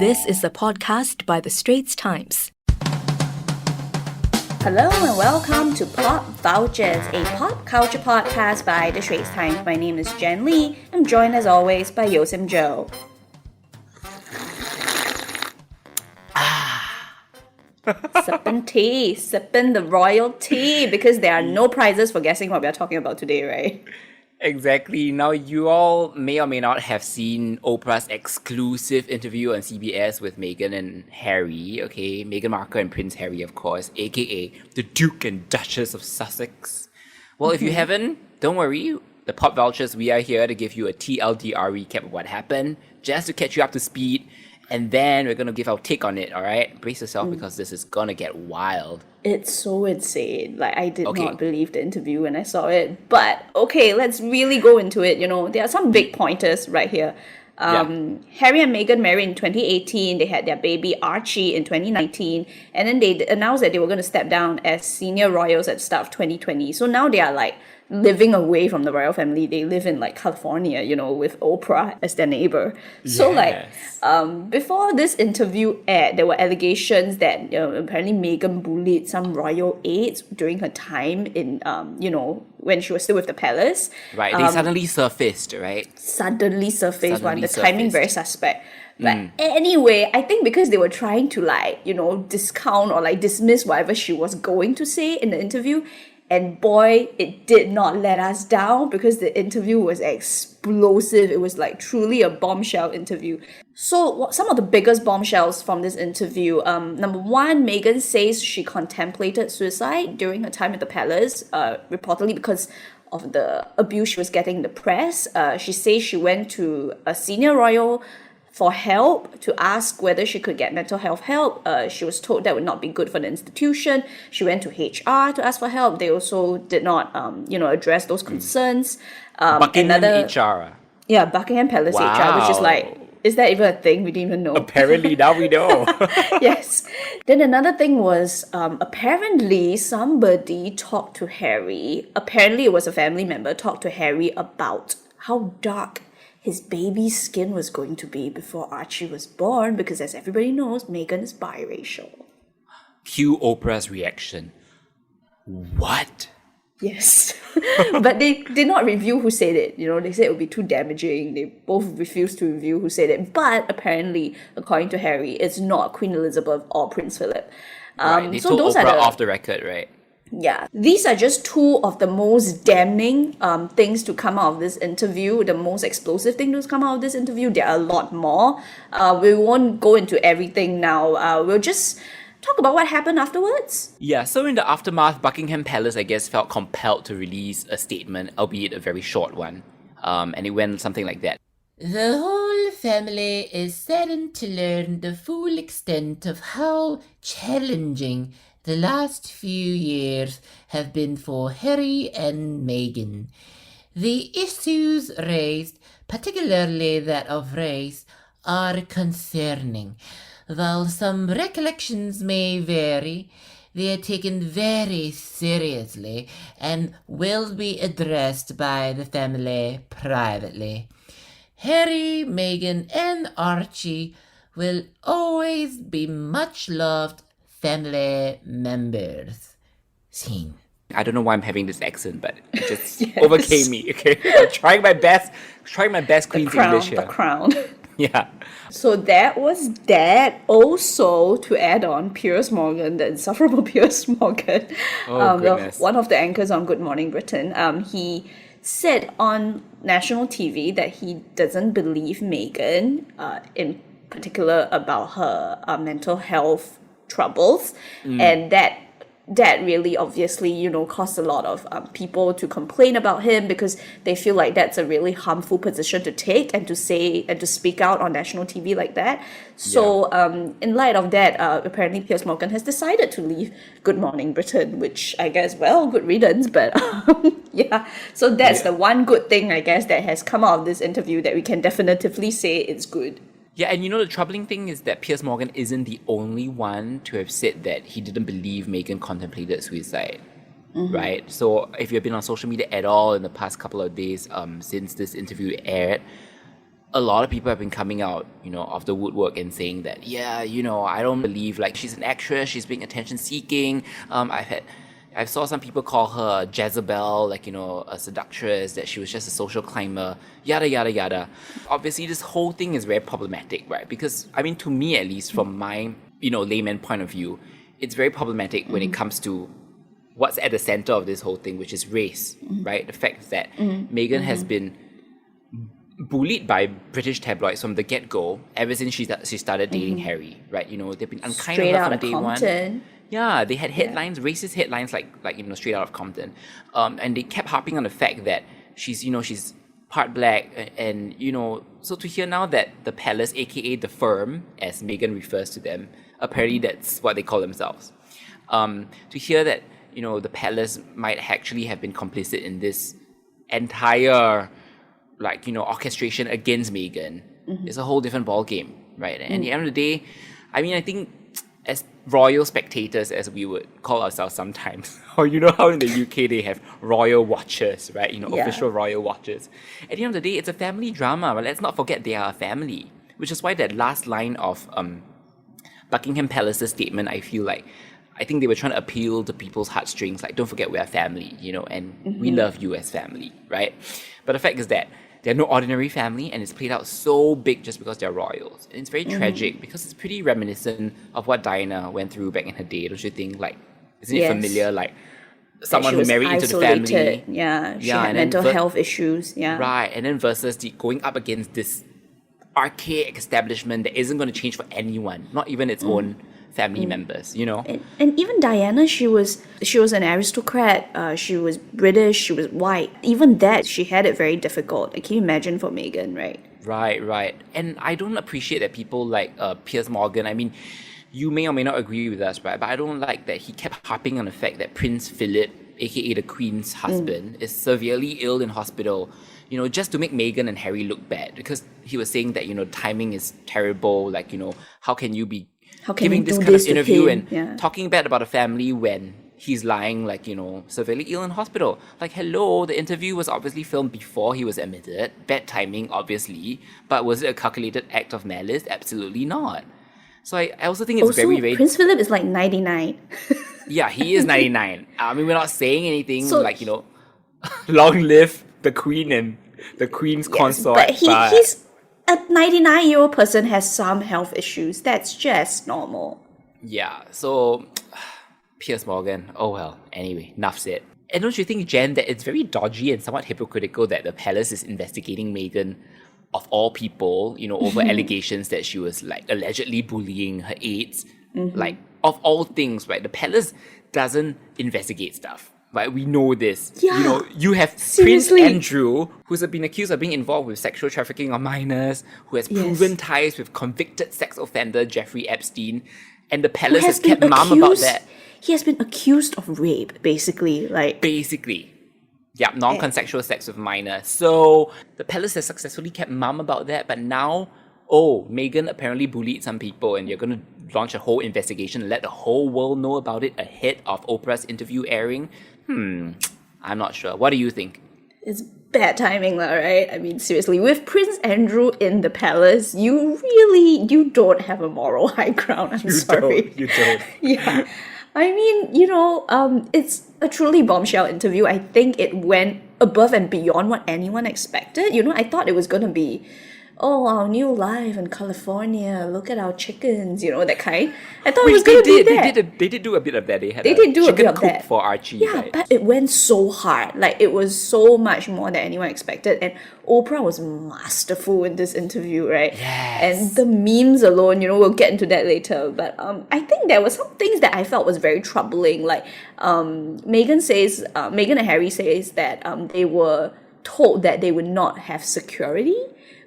This is a podcast by The Straits Times. Hello and welcome to Pop Vouchers, a pop culture podcast by The Straits Times. My name is Jen Lee. I'm joined as always by Yosim Joe. Sipping tea, sipping the royal tea, because there are no prizes for guessing what we are talking about today, right? Exactly. Now, you all may or may not have seen Oprah's exclusive interview on CBS with Meghan and Harry, okay? Meghan Markle and Prince Harry, of course, aka the Duke and Duchess of Sussex. Well, if you haven't, don't worry. The Pop Vouchers, we are here to give you a TLDR recap of what happened, just to catch you up to speed. And then we're going to give our take on it, all right? Brace yourself because this is going to get wild. It's so insane. Like, I did not believe the interview when I saw it. But, okay, let's really go into it. You know, there are some big pointers right here. Harry and Meghan married in 2018. They had their baby Archie in 2019. And then they announced that they were going to step down as senior royals at the start of 2020. So now they are like living away from the royal family. They live in like California, you know, with Oprah as their neighbor. So before this interview aired, there were allegations that apparently Meghan bullied some royal aides during her time in when she was still with the palace. Right, they suddenly surfaced, right? The timing very suspect. But anyway, I think because they were trying to discount or dismiss whatever she was going to say in the interview. And boy, it did not let us down because the interview was explosive. It was truly a bombshell interview. So some of the biggest bombshells from this interview. Number one, Meghan says she contemplated suicide during her time at the palace, reportedly because of the abuse she was getting in the press. She says she went to a senior royal for help to ask whether she could get mental health help. She was told that would not be good for the institution. She went to HR to ask for help. They also did not, address those concerns. Buckingham HR. Yeah, Buckingham Palace HR, which is is that even a thing? We didn't even know. Apparently, now we know. Yes. Then another thing was, apparently somebody talked to Harry. Apparently it was a family member talked to Harry about how dark his baby's skin was going to be before Archie was born, because as everybody knows, Meghan is biracial. Cue Oprah's reaction. What? Yes. But they did not reveal who said it. They said it would be too damaging. They both refused to reveal who said it. But apparently, according to Harry, it's not Queen Elizabeth or Prince Philip. Right, they told Oprah off the record, right? Yeah, these are just two of the most damning things to come out of this interview, the most explosive thing to come out of this interview. There are a lot more. We won't go into everything now. We'll just talk about what happened afterwards. Yeah, so in the aftermath, Buckingham Palace, I guess, felt compelled to release a statement, albeit a very short one. And it went something like that. The whole family is saddened to learn the full extent of how challenging the last few years have been for Harry and Meghan. The issues raised, particularly that of race, are concerning. While some recollections may vary, they are taken very seriously and will be addressed by the family privately. Harry, Meghan, and Archie will always be much loved family members. Scene. I don't know why I'm having this accent, but it just overcame me. Okay, I'm trying my best Queen's English here. The crown. Yeah. So that was that. Also, to add on, Piers Morgan, the insufferable Piers Morgan, one of the anchors on Good Morning Britain, he said on national TV that he doesn't believe Meghan, in particular about her mental health troubles, and that really obviously caused a lot of people to complain about him, because they feel like that's a really harmful position to take and to say and to speak out on national TV like that. So in light of that, apparently Piers Morgan has decided to leave Good Morning Britain, which I guess, good riddance, but so that's the one good thing I guess that has come out of this interview that we can definitively say it's good. Yeah, and the troubling thing is that Piers Morgan isn't the only one to have said that he didn't believe Meghan contemplated suicide, right? So if you've been on social media at all in the past couple of days since this interview aired, a lot of people have been coming out, of the woodwork and saying that, yeah, I don't believe like she's an actress, she's being attention seeking. I saw some people call her Jezebel, like, a seductress, that she was just a social climber, yada, yada, yada. Obviously, this whole thing is very problematic, right? Because, I mean, to me, at least from my, layman point of view, it's very problematic when it comes to what's at the center of this whole thing, which is race, right? The fact that Meghan has been bullied by British tabloids from the get-go ever since she started dating Harry, right? They've been unkind Straight to her out from of day Compton. one. Yeah, they had headlines, racist headlines, like straight out of Compton, and they kept harping on the fact that she's part black, and so to hear now that the palace, aka the firm, as Meghan refers to them, apparently that's what they call themselves, to hear that the palace might actually have been complicit in this entire orchestration against Meghan is a whole different ballgame, right? And at the end of the day, I mean, I think as royal spectators, as we would call ourselves sometimes, or how in the UK they have royal watchers, right? Official royal watchers. At the end of the day, it's a family drama, but let's not forget they are a family, which is why that last line of Buckingham Palace's statement, I think they were trying to appeal to people's heartstrings, like, don't forget we're a family, and we love you as family, right? But the fact is that they're no ordinary family, and it's played out so big just because they're royals. And it's very tragic because it's pretty reminiscent of what Diana went through back in her day, don't you think? Like, isn't it familiar? Like, someone who married into the family. Yeah, she had mental health issues. Yeah. Right, and then versus going up against this archaic establishment that isn't going to change for anyone, not even its own family members, And even Diana, she was an aristocrat. She was British. She was white. Even that, she had it very difficult. Like, can you imagine for Meghan, right? Right. And I don't appreciate that people like Piers Morgan. I mean, you may or may not agree with us, right? But I don't like that he kept harping on the fact that Prince Philip, aka the Queen's husband, is severely ill in hospital. Just to make Meghan and Harry look bad, because he was saying that timing is terrible. Like, how can you be giving this kind of interview and talking bad about a family when he's lying, like, severely ill in hospital? Like, hello, the interview was obviously filmed before he was admitted. Bad timing, obviously. But was it a calculated act of malice? Absolutely not. So I also think it's very, very... Prince Philip is like 99. Yeah, he is 99. I mean, we're not saying anything long live the Queen and the Queen's consort. But he's... A 99-year-old person has some health issues. That's just normal. Yeah, so Piers Morgan, oh well, anyway, enough said. And don't you think, Jen, that it's very dodgy and somewhat hypocritical that the palace is investigating Meghan, of all people, over allegations that she was like allegedly bullying her aides? Like, of all things, right? The palace doesn't investigate stuff. Right, we know this. Yeah. You have Seriously. Prince Andrew, who's been accused of being involved with sexual trafficking of minors, who has proven ties with convicted sex offender Jeffrey Epstein, and the palace has kept mum about that. He has been accused of rape, basically. Yeah, non-consensual sex with minors. So the palace has successfully kept mum about that, but now, Meghan apparently bullied some people, and you're going to launch a whole investigation and let the whole world know about it ahead of Oprah's interview airing. I'm not sure. What do you think? It's bad timing, right? I mean, seriously, with Prince Andrew in the palace, you don't have a moral high ground. I'm sorry. You don't. Yeah. I mean, it's a truly bombshell interview. I think it went above and beyond what anyone expected. I thought it was going to be, our new life in California, look at our chickens, that kind. I thought it was going to be that. They did do a bit of that. They did do a bit of chicken that coop for Archie, yeah, right? But it went so hard. Like, it was so much more than anyone expected. And Oprah was masterful in this interview, right? Yes. And the memes alone, we'll get into that later. But I think there were some things that I felt was very troubling. Like, Meghan and Harry says that they were told that they would not have security,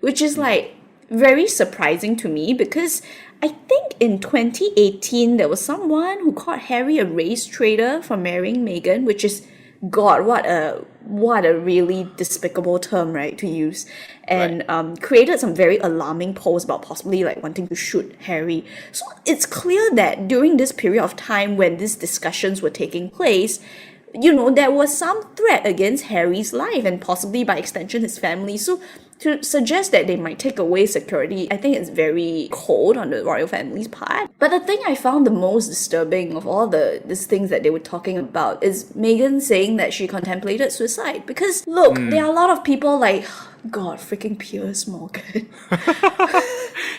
which is like very surprising to me, because I think in 2018 there was someone who called Harry a race traitor for marrying Meghan, which is, God, what a really despicable term, right, to use, and created some very alarming posts about possibly like wanting to shoot Harry. So it's clear that during this period of time when these discussions were taking place, there was some threat against Harry's life and possibly by extension his family. So to suggest that they might take away security, I think it's very cold on the royal family's part. But the thing I found the most disturbing of all these things that they were talking about is Meghan saying that she contemplated suicide. Because look, there are a lot of people like, God, freaking Piers Morgan.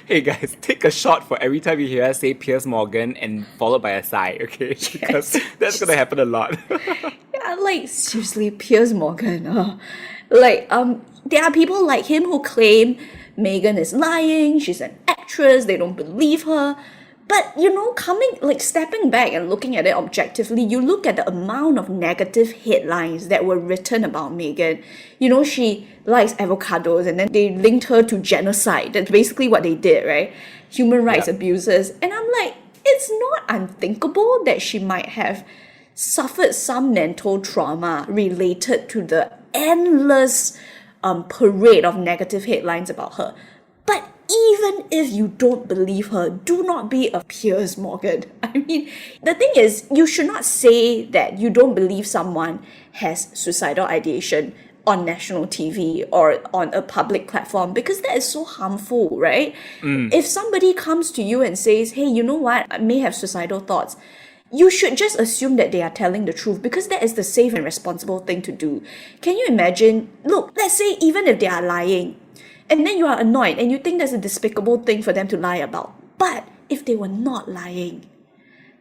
Hey guys, take a shot for every time you hear us say Piers Morgan and followed by a sigh, okay? Because that's gonna happen a lot. Yeah, like seriously, Piers Morgan. There are people like him who claim Meghan is lying, she's an actress, they don't believe her. But, stepping back and looking at it objectively, you look at the amount of negative headlines that were written about Meghan. She likes avocados and then they linked her to genocide. That's basically what they did, right? Human rights abuses. And I'm like, it's not unthinkable that she might have suffered some mental trauma related to the endless parade of negative headlines about her. But even if you don't believe her, do not be a Piers Morgan. I mean, the thing is, you should not say that you don't believe someone has suicidal ideation on national TV or on a public platform, because that is so harmful, right? If somebody comes to you and says, hey, you know what, I may have suicidal thoughts, you should just assume that they are telling the truth, because that is the safe and responsible thing to do. Can you imagine? Look, let's say even if they are lying, and then you are annoyed and you think that's a despicable thing for them to lie about. But if they were not lying,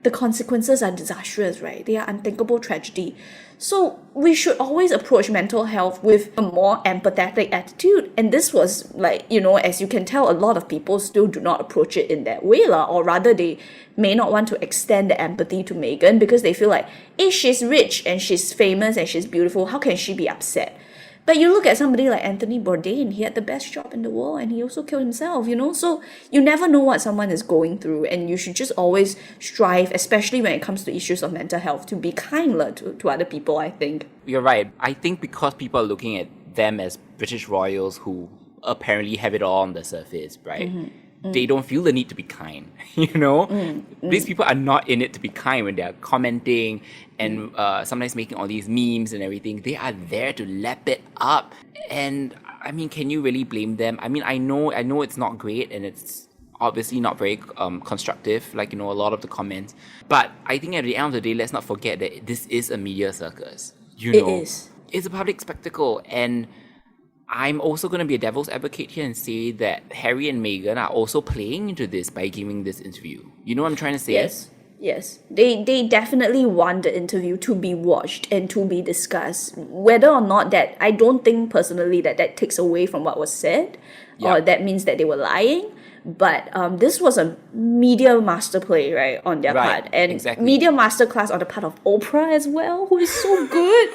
the consequences are disastrous, right? They are unthinkable tragedy. So we should always approach mental health with a more empathetic attitude. And this was as you can tell, a lot of people still do not approach it in that way, or rather they may not want to extend the empathy to Meghan because they feel like, hey, she's rich and she's famous and she's beautiful. How can she be upset? But you look at somebody like Anthony Bourdain, he had the best job in the world and he also killed himself, So you never know what someone is going through, and you should just always strive, especially when it comes to issues of mental health, to be kinder to other people, I think. You're right. I think because people are looking at them as British royals who apparently have it all on the surface, right? They don't feel the need to be kind, These people are not in it to be kind when they're commenting and sometimes making all these memes and everything. They are there to lap it up. And I mean, can you really blame them? I mean, I know it's not great and it's obviously not very constructive, a lot of the comments. But I think at the end of the day, let's not forget that this is a media circus. It is. It's a public spectacle, and I'm also going to be a devil's advocate here and say that Harry and Meghan are also playing into this by giving this interview. You know what I'm trying to say? Yes. They definitely want the interview to be watched and to be discussed. Whether or not that, I don't think personally that takes away from what was said, or that means that they were lying. But this was a media master play, right, on their part. And media masterclass on the part of Oprah as well, who is so good.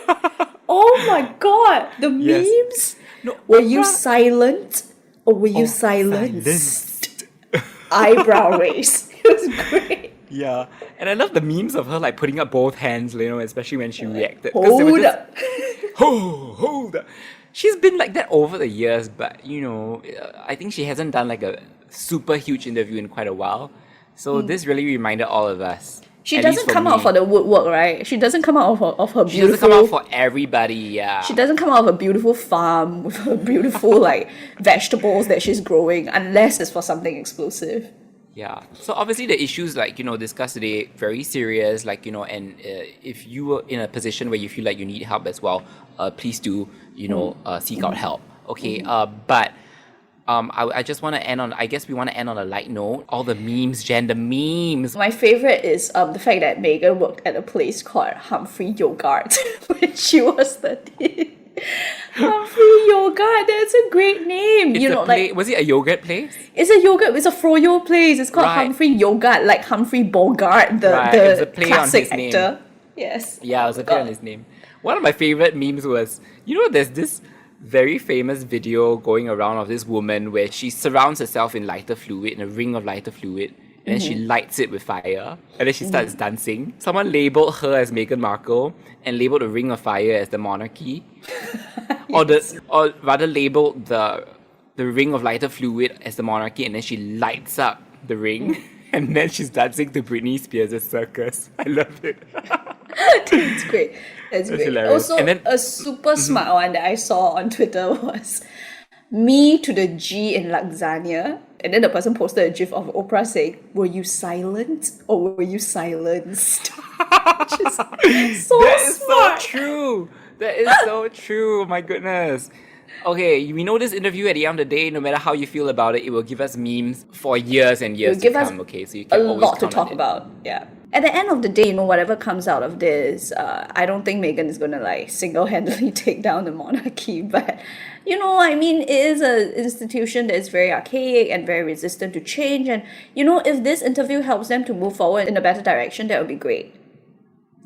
Oh my God, the memes. No, were you silent or were you silenced? Eyebrow raise. It was great. Yeah, and I love the memes of her putting up both hands, especially when she reacted. Hold up. Hold up. She's been like that over the years, but I think she hasn't done a super huge interview in quite a while. So this really reminded all of us. She doesn't come out for the woodwork, right? She doesn't come out of her beautiful... She doesn't come out for everybody, yeah. She doesn't come out of a beautiful farm with her beautiful vegetables that she's growing, unless it's for something explosive. Yeah. So obviously the issues discussed today, very serious, and if you were in a position where you feel like you need help as well, please do, seek out help. Okay. But I just want to end on, I guess we want to end on a light note. All the memes, Jen, the memes. My favorite is the fact that Meghan worked at a place called Humphrey Yogurt when she was 13. Humphrey Yogurt, that's a great name. Was it a yogurt place? It's a yogurt, it's a froyo place. It's called Humphrey Yogurt, like Humphrey Bogart, the classic actor. Yes. Yeah, it was a play on his name. One of my favorite memes was, there's this very famous video going around of this woman where she surrounds herself in lighter fluid, in a ring of lighter fluid, and then she lights it with fire, and then she starts dancing. Someone labelled her as Meghan Markle and labelled the ring of fire as the monarchy. Or rather labelled the ring of lighter fluid as the monarchy, and then she lights up the ring and then she's dancing to Britney Spears' Circus. I love it. That's great. That's great. Hilarious. Also, a super smart one that I saw on Twitter was me to the G in lasagna. And then the person posted a gif of Oprah saying, "Were you silent or were you silenced?" Which is so That is smart. so true. That is so true. My goodness. Okay, we know this interview at the end of the day, no matter how you feel about it, it will give us memes for years and years It'll give to us come. Okay, so you A can always lot to count on talk it. about. Yeah. At the end of the day, whatever comes out of this, I don't think Meghan is gonna like single-handedly take down the monarchy. But I mean, it is an institution that is very archaic and very resistant to change. And if this interview helps them to move forward in a better direction, that would be great.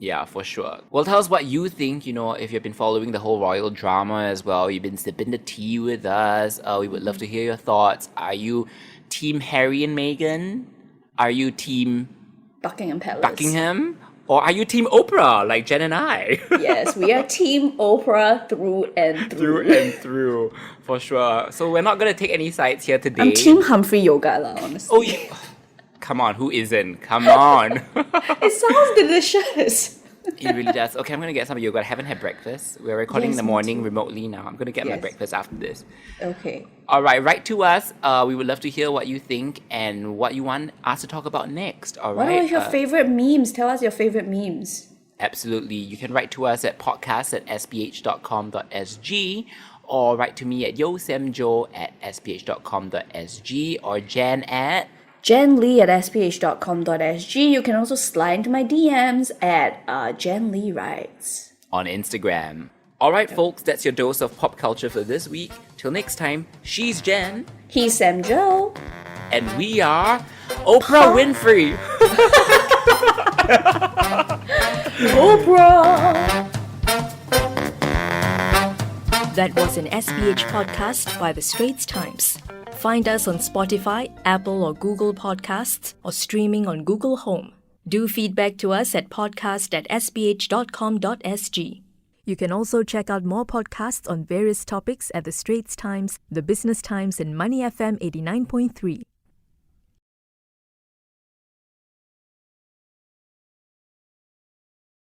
Yeah, for sure. Well, tell us what you think, if you've been following the whole royal drama as well. You've been sipping the tea with us. We would love to hear your thoughts. Are you team Harry and Meghan? Are you team Buckingham Palace. Buckingham? Or are you team Oprah, like Jen and I? Yes, we are team Oprah through and through. Through and through, for sure. So we're not going to take any sides here today. I'm team Humphrey Yoga lah, honestly. Oh, come on, who isn't? Come on. It sounds delicious. It really does. Okay, I'm going to get some yoga. I haven't had breakfast. We're recording in Yes, the me morning too. remotely now. I'm going to get my Yes. breakfast after this. Okay. All right, write to us. We would love to hear what you think and what you want us to talk about next. All What right. are your favorite memes? Tell us your favorite memes. Absolutely. You can write to us at podcast@sph.com.sg or write to me at yosemjo@sph.com.sg or Jan at JenLee@sph.com.sg. You can also slide into my DMs at Jen Lee Writes. on Instagram. All right, folks, that's your dose of pop culture for this week. Till next time, she's Jen, He's Sam Joe. and we are Oprah Winfrey. Oprah! That was an SPH podcast by The Straits Times. Find us on Spotify, Apple or Google Podcasts, or streaming on Google Home. Do feedback to us at podcast@sph.com.sg. You can also check out more podcasts on various topics at The Straits Times, The Business Times, and Money FM 89.3.